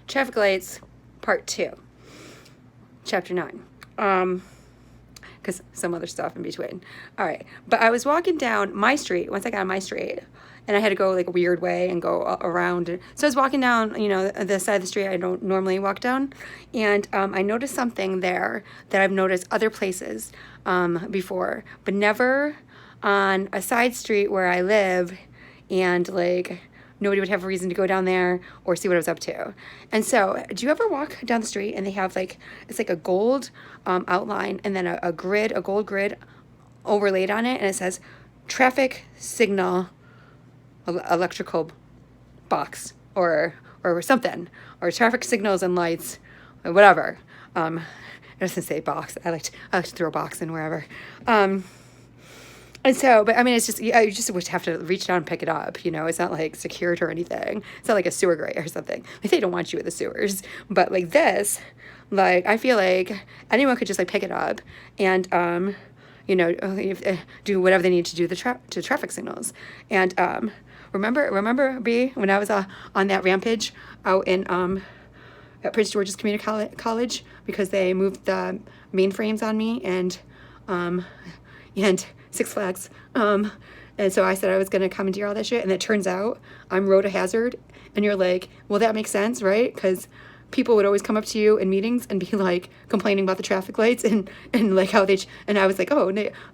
traffic lights, part 2, chapter 9. Because some other stuff in between. All right, but I was walking down my street once I got on my street, and I had to go like a weird way and go around. So I was walking down, you know, the side of the street I don't normally walk down, and I noticed something there that I've noticed other places before, but never on a side street where I live, and like nobody would have a reason to go down there or see what I was up to. And so, do you ever walk down the street and they have like, it's like a gold outline and then a gold grid overlaid on it, and it says traffic signal electrical box or something, or traffic signals and lights or whatever. It doesn't say box. I like to throw a box in wherever. And so, but I mean, it's just, you just would have to reach down and pick it up, you know, it's not like secured or anything. It's not like a sewer grate or something. Like, they don't want you in the sewers, but like this, like, I feel like anyone could just like pick it up and, you know, do whatever they need to do to traffic signals. And, remember B, when I was on that rampage out in, at Prince George's Community College, because they moved the mainframes on me and Six Flags. And so I said I was going to commandeer all that shit, and it turns out I'm road a hazard. And you're like, well, that makes sense, right? Because people would always come up to you in meetings and be like complaining about the traffic lights and like how they, and I was like, oh,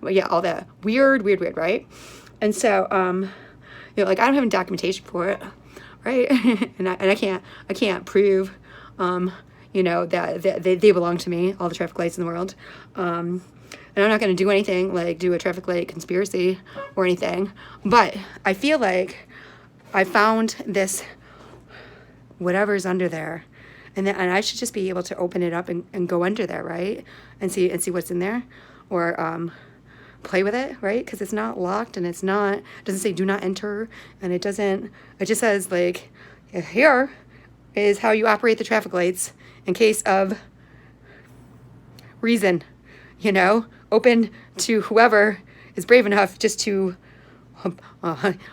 yeah, all that weird, right? And so, you know, like, I don't have any documentation for it, right? and I can't prove, you know, that they belong to me, all the traffic lights in the world. And I'm not going to do anything like do a traffic light conspiracy or anything, but I feel like I found this whatever's under there, and I should just be able to open it up and go under there, right? And see what's in there, or play with it, right? Because it's not locked, and it doesn't say do not enter, and it just says like, here is how you operate the traffic lights in case of reason, you know, open to whoever is brave enough just to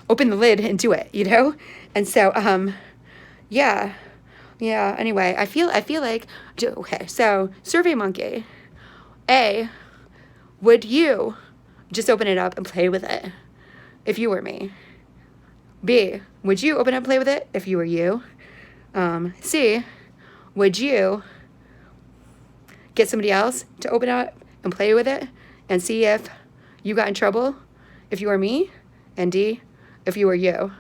open the lid and do it, you know? And so, yeah, anyway, I feel like, okay, so Survey Monkey, A, would you just open it up and play with it if you were me? B, would you open up and play with it if you were you? C, would you get somebody else to open up and play with it and see if you got in trouble if you were me? And D, if you were you?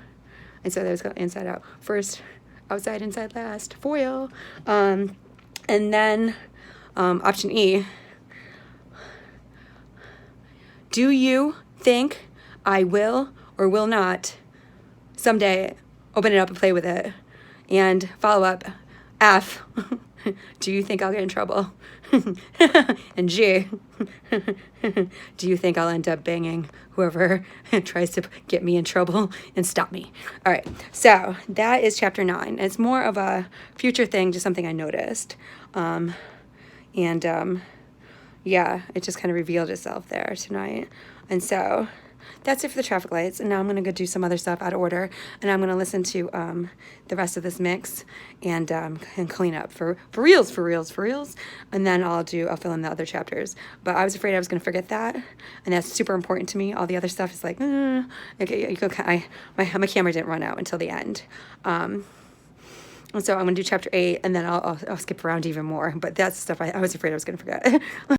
And so that was inside out first, outside, inside last, foil. And then option E, do you think I will or will not someday open it up and play with it? And follow up, F, do you think I'll get in trouble? And G, do you think I'll end up banging whoever tries to get me in trouble and stop me? All right, so that is chapter 9. It's more of a future thing, just something I noticed. Yeah, it just kind of revealed itself there tonight. And so that's it for the traffic lights. And now I'm going to go do some other stuff out of order. And I'm going to listen to the rest of this mix and clean up for reals. And then I'll fill in the other chapters. But I was afraid I was going to forget that. And that's super important to me. All the other stuff is like, okay, my camera didn't run out until the end. And so I'm going to do chapter 8, and then I'll skip around even more. But that's stuff I was afraid I was going to forget.